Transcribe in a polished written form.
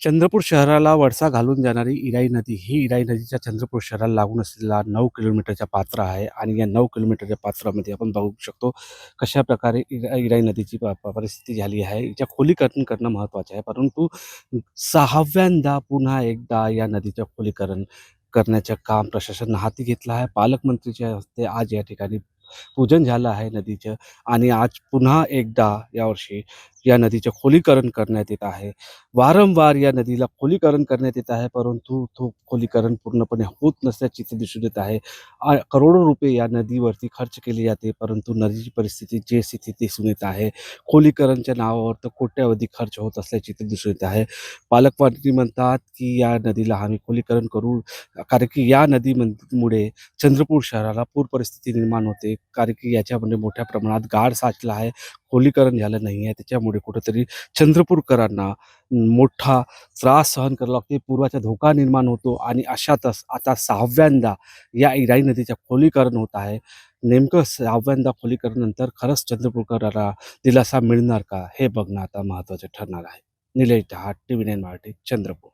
चंद्रपूर शहराला वळसा घालून जाणारी इराई नदी ही इराई नदीच्या चंद्रपूर शहराला लागून असलेला 9 किलोमीटरचा पात्र आहे आणि या 9 किलोमीटरच्या पात्रामध्ये आपण बघू शकतो कशाप्रकारे इराई नदीची परिस्थिती झाली आहे. हिच्या खोलीकरण करणं महत्त्वाचं आहे. परंतु 6व्यांदा पुन्हा एकदा या नदीचं खोलीकरण करण्याचं काम प्रशासनानं हाती घेतलं आहे. पालकमंत्रीच्या हस्ते आज या ठिकाणी पूजन झालं आहे नदीचं आणि आज पुन्हा एकदा यावर्षी या नदीचं खोलीकरण करण्यात येत आहे. वारंवार या नदीला खोलीकरण करण्यात येत आहे, परंतु तो खोलीकरण पूर्णपणे होत नसल्याचे चित्र दिसून येत आहे. करोडो रुपये या नदीवरती खर्च केले जाते, परंतु नदीची परिस्थिती जे स्थिती दिसून येत आहे. खोलीकरणच्या नावावर तर कोट्यावधी खर्च होत असल्याचे चित्र दिसून येत आहे. पालकमंत्री म्हणतात, की या नदीला आम्ही खोलीकरण करू, कारण की या मुळे चंद्रपूर शहराला पूर परिस्थिती निर्माण होते. कारण की याच्यामध्ये मोठ्या प्रमाणात गाळ साचला आहे. खोलीकरण झालं नाही आहे. त्याच्यामुळे कुठेतरी चंद्रपूरकरांना मोठा त्रास सहन करावा लागतो. पूराचा धोका निर्माण होतो आणि अशातच आता 6व्यांदा या इराई नदीचं खोलीकरण होत आहे. नेमकं 6व्यांदा खोलीकरणानंतर खरंच चंद्रपूरकरांना दिलासा मिळणार का? हे बघणं आता महत्त्वाचं ठरणार आहे. निलेश दहाट, TV9 मराठी, चंद्रपूर.